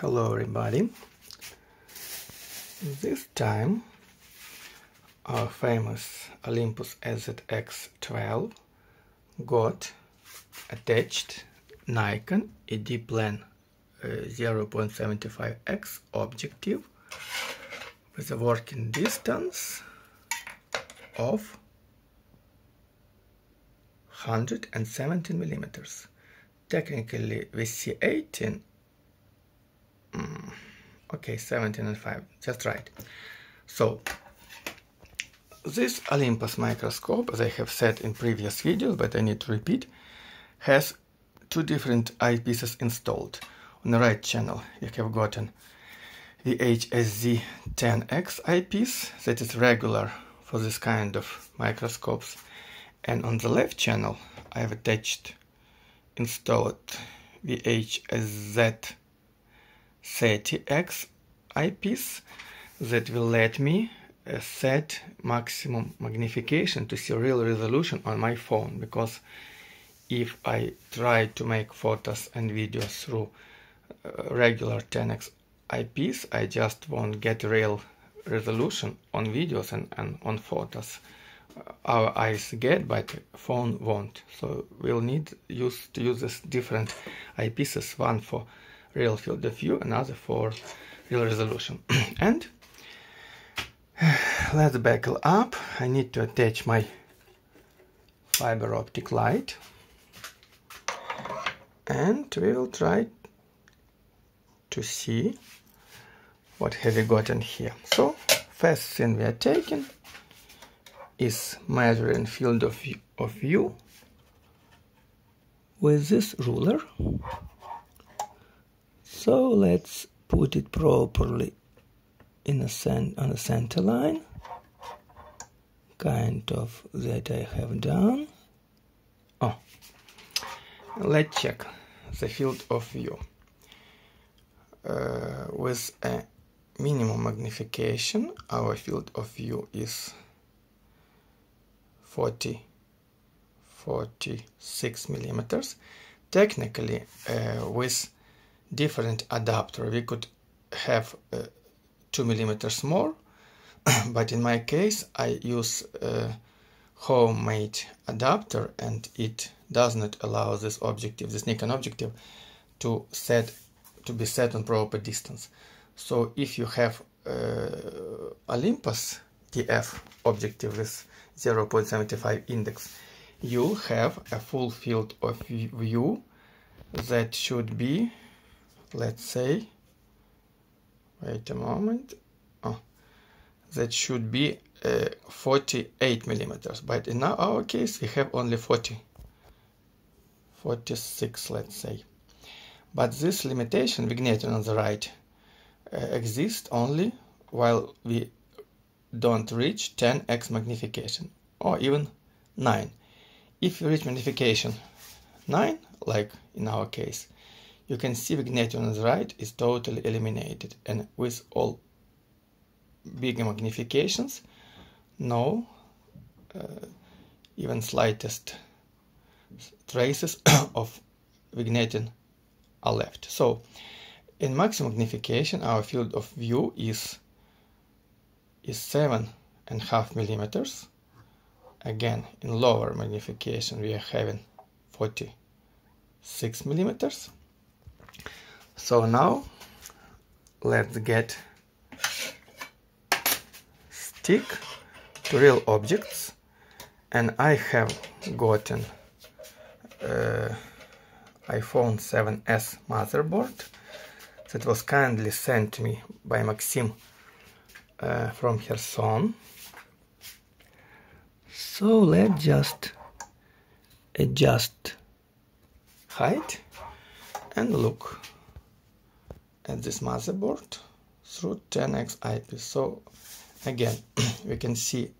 Hello everybody. This time our famous Olympus szx12 got attached Nikon ED plan 0.75x objective with a working distance of 117 millimeters. Technically with C18 okay, 17 and 5, just right. So this Olympus microscope, as I have said in previous videos, but I need to repeat, has two different eyepieces installed. On the right channel you have gotten the szx12 eyepiece that is regular for this kind of microscopes, and on the left channel I have installed the szx30 eyepiece that will let me set maximum magnification to see real resolution on my phone, because if I try to make photos and videos through regular 10x eyepiece, I just won't get real resolution on videos and on photos. Our eyes get, but phone won't. So we'll need to use this different eyepieces, one for real field of view, another for real resolution. And let's buckle up. I need to attach my fiber optic light, and we'll try to see what have we gotten here. So first thing we are taking is measuring field of view with this ruler. So let's put it properly on the center line, kind of that I have done. Oh, let's check the field of view. With a minimum magnification, our field of view is 46 millimeters. Technically, with different adapter we could have 2 millimeters more, but in my case I use a homemade adapter, and it does not allow this objective, this Nikon objective, to be set on proper distance. So if you have Olympus TF objective with 0.75 index, you'll have a full field of view that should be, let's say, wait a moment, that should be 48 millimeters, but in our case we have only 46, let's say. But this limitation, vignetting on the right, exists only while we don't reach 10x magnification, or even 9. If you reach magnification 9, like in our case, you can see vignetting on the right is totally eliminated, and with all bigger magnifications, no even slightest traces of vignetting are left. So in maximum magnification our field of view is 7.5 millimeters. Again, in lower magnification we are having 46 millimeters. So now let's stick to real objects, and I have gotten iPhone 7s motherboard that was kindly sent to me by Maxim from Kherson. So let's just adjust height and look at this motherboard through 10x eyepiece. So again, we can see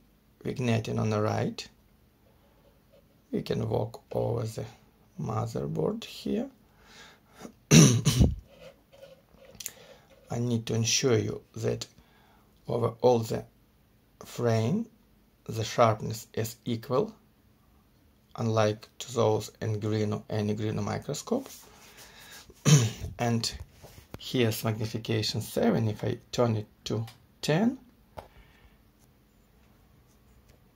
vignetting on the right. We can walk over the motherboard here. I need to ensure you that over all the frame the sharpness is equal, unlike to those in any Greeno microscope. And here's magnification 7. If I turn it to 10,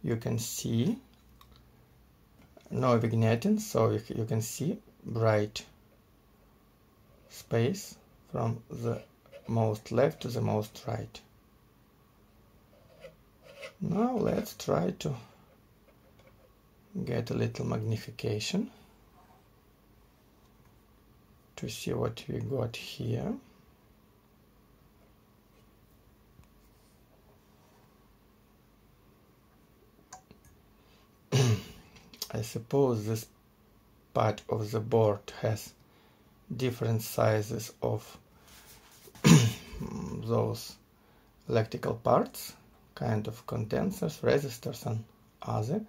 you can see no vignetting, so you can see bright space from the most left to the most right. Now let's try to get a little magnification to see what we got here. I suppose this part of the board has different sizes of those electrical parts, kind of condensers, resistors and other.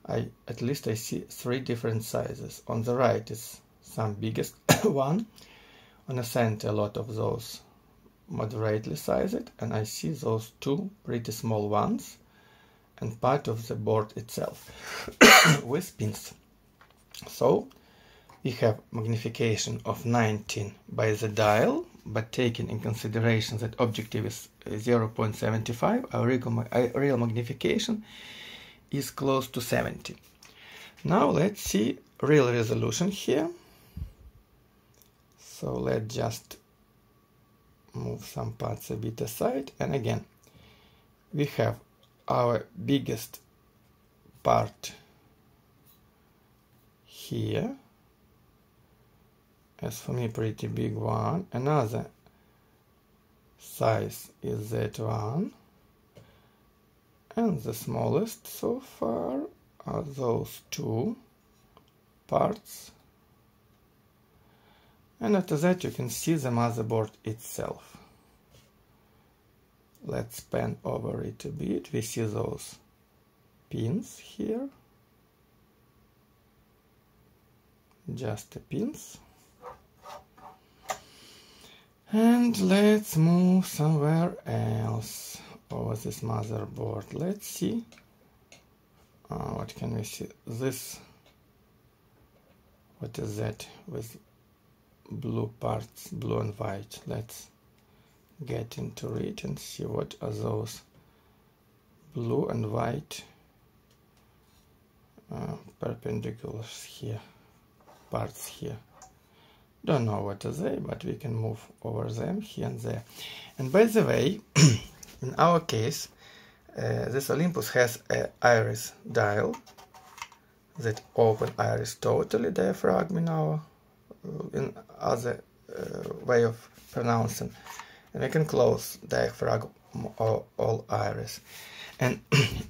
At least I see 3 different sizes. On the right is some biggest one, on the center a lot of those moderately sized, and I see those 2 pretty small ones, and part of the board itself with pins. So we have magnification of 19 by the dial, but taking in consideration that objective is 0.75, our real magnification is close to 70. Now let's see real resolution here. So let's just move some parts a bit aside, and again we have our biggest part here, as for me pretty big one. Another size is that one, and the smallest so far are those 2 parts, and after that you can see the motherboard itself. Let's pan over it a bit. We see those pins here, just the pins. And let's move somewhere else over this motherboard. Let's see, what can we see? This, what is that with blue parts, blue and white? Let's get into it and see what are those blue and white perpendiculars here, parts here. Don't know what are they, but we can move over them here and there. And by the way, in our case, this Olympus has an iris dial, that open iris totally diaphragm in other way of pronouncing, and we can close diaphragm or all iris. And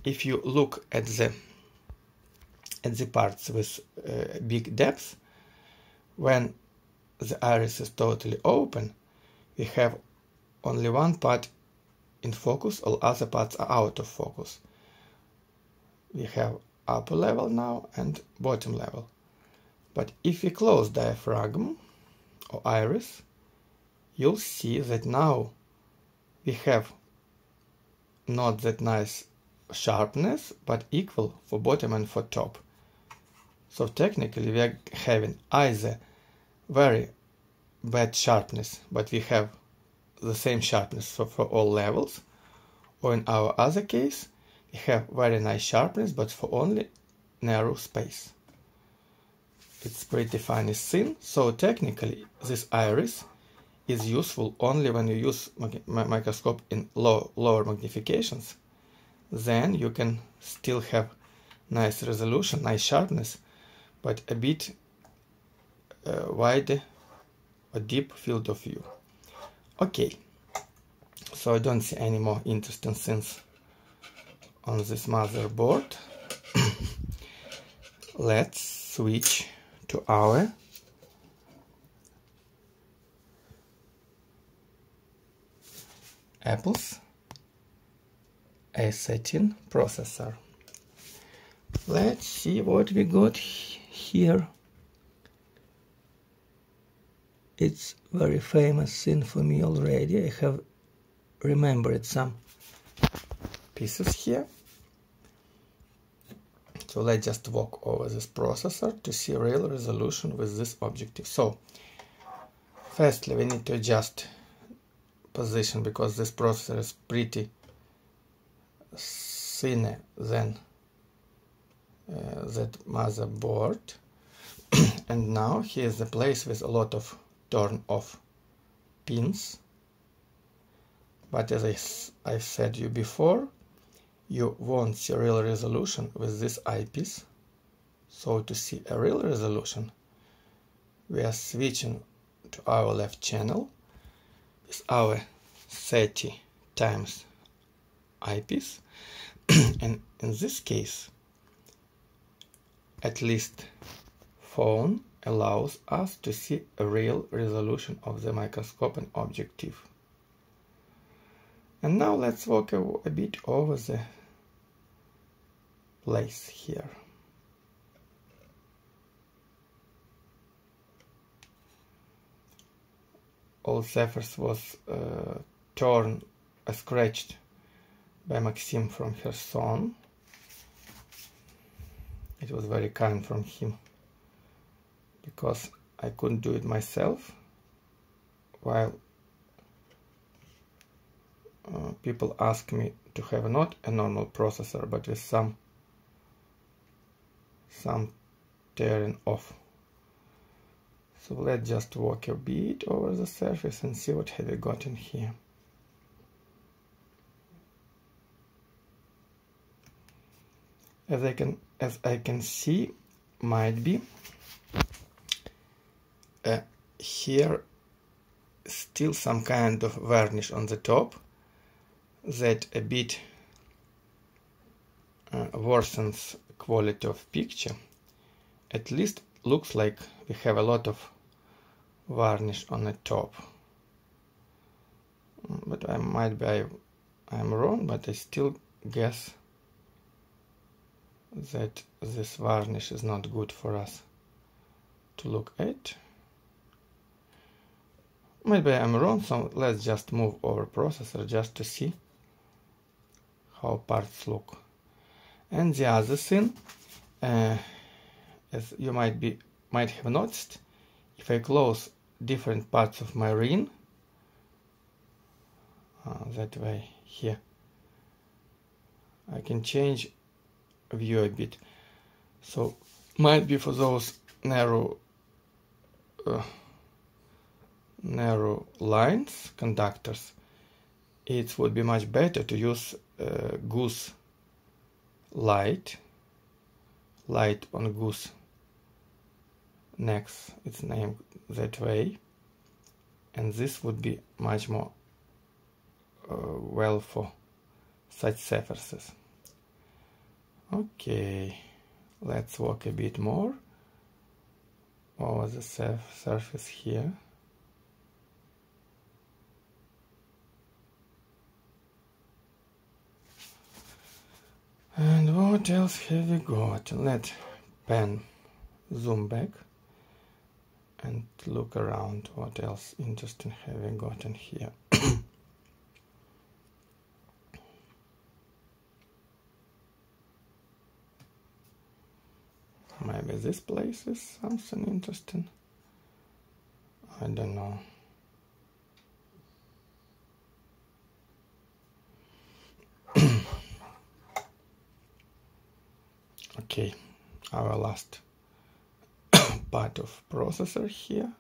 if you look at the parts with big depth, when the iris is totally open, we have only one part in focus, all other parts are out of focus. We have upper level now and bottom level. But if we close diaphragm or iris, you'll see that now we have not that nice sharpness, but equal for bottom and for top. So technically we are having either very bad sharpness, but we have the same sharpness for all levels, or in our other case we have very nice sharpness but for only narrow space. It's pretty funny thing. So technically this iris is useful only when you use microscope in lower magnifications. Then you can still have nice resolution, nice sharpness, but a bit wider or deep field of view. Okay, so I don't see any more interesting things on this motherboard. Let's switch to our Apple's a13 processor. Let's see what we got here. It's very famous thing for me already. I have remembered some pieces here. So let's just walk over this processor to see real resolution with this objective. So Firstly, we need to adjust position because this processor is pretty thinner than that motherboard. And now here's the place with a lot of turn off pins. But as I said you before, you want see real resolution with this eyepiece. So to see a real resolution, we are switching to our left channel with our 30 times eyepiece. And in this case, at least phone allows us to see a real resolution of the microscope and objective. And now let's walk a bit over the place here. All surface was torn, scratched by Maxim from her son. It was very kind from him, because I couldn't do it myself, while people ask me to have not a normal processor, but with some tearing off. So let's just walk a bit over the surface and see what have we got in here. As I can see, might be here still some kind of varnish on the top that a bit worsens quality of picture. At least looks like we have a lot of varnish on the top, but I'm wrong, but I still guess that this varnish is not good for us to look at. Maybe I'm wrong, so let's just move over processor just to see how parts look. And the other thing, as you might have noticed, if I close different parts of my ring, that way here, I can change view a bit. So might be for those narrow lines, conductors, it would be much better to use goose light on goose necks, it's named that way, and this would be much more well for such surfaces. Okay, let's walk a bit more over the surface here. And what else have we got? Let pen zoom back and look around. What else interesting have we got in here? Maybe this place is something interesting. I don't know. Okay, our last part of processor here,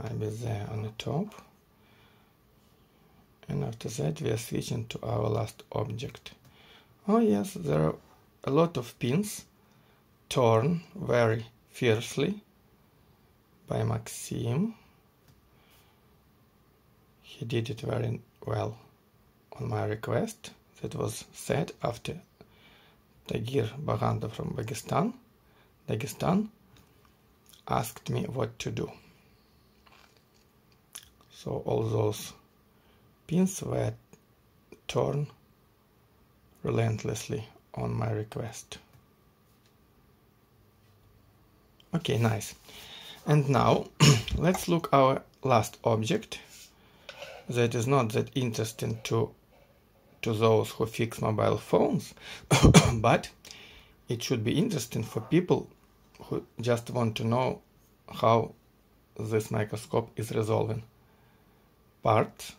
maybe there on the top, and after that we are switching to our last object. Oh yes, there are a lot of pins torn very fiercely by Maxim. He did it very well on my request. That was said after Tagir Baganda from Dagestan asked me what to do. So all those pins were torn relentlessly on my request. Okay, nice. And now let's look our last object that is not that interesting to those who fix mobile phones, but it should be interesting for people who just want to know how this microscope is resolving parts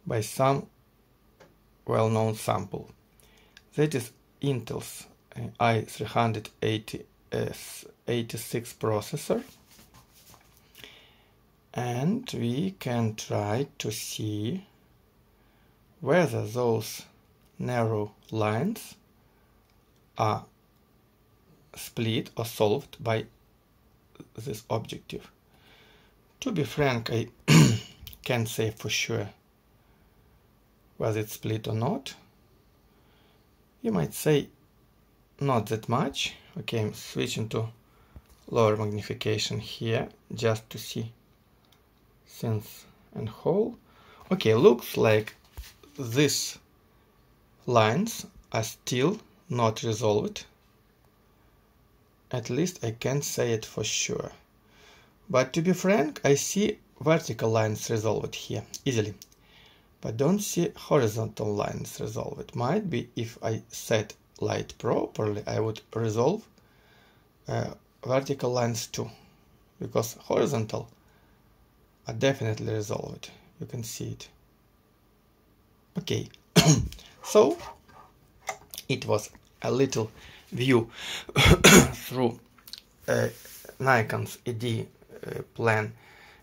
by some well-known sample. That is Intel's i1386 processor, and we can try to see whether those narrow lines are split or solved by this objective. To be frank, I can't say for sure whether it's split or not. You might say not that much. Okay, I'm switching to lower magnification here just to see things in whole. Okay, looks like these lines are still not resolved. At least I can't say it for sure. But to be frank, I see vertical lines resolved here easily, but don't see horizontal lines resolved. Might be if I set light properly, I would resolve vertical lines too, because horizontal are definitely resolved. You can see it. Okay, so it was a little view through Nikon's ED Plan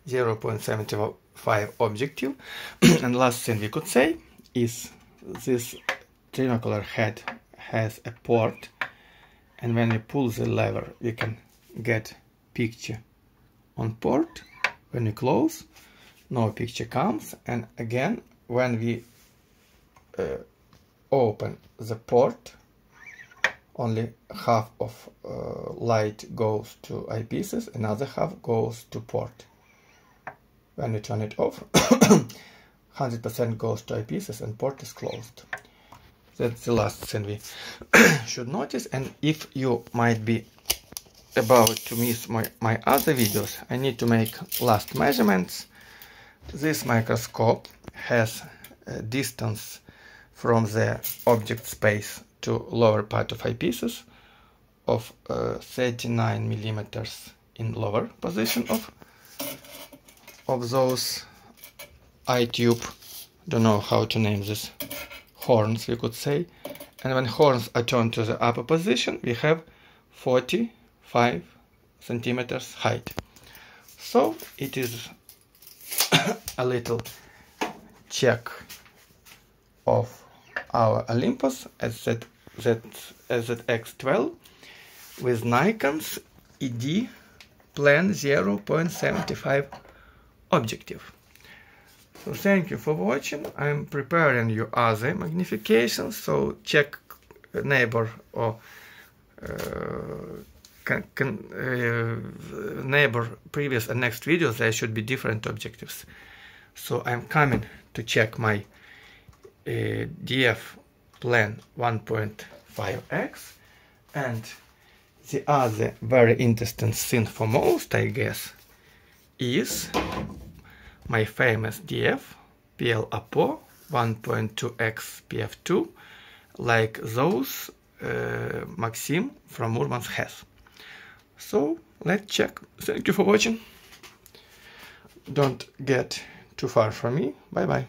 0.75 objective. And last thing we could say is this trinocular head has a port, and when we pull the lever we can get picture on port. When we close, no picture comes, and again when we open the port, only half of light goes to eyepieces, another half goes to port. When we turn it off, 100% goes to eyepieces and port is closed. That's the last thing we should notice. And if you might be about to miss my other videos, I need to make last measurements. This microscope has a distance from the object space to lower part of eyepieces of 39 millimeters in lower position of those eye tube, don't know how to name this, horns we could say, and when horns are turned to the upper position we have 45 centimeters height. So it is a little check of our Olympus szx12 with Nikon's ED Plan 0.75 objective. So thank you for watching. I'm preparing you other magnifications, so check neighbor or neighbor previous and next videos. There should be different objectives. So I'm coming to check my DF Plan 1.5x, and the other very interesting thing for most, I guess, is my famous DF PL Apo 1.2x PF2, like those Maxim from Murmansk has. So let's check. Thank you for watching. Don't get too far from me. Bye bye.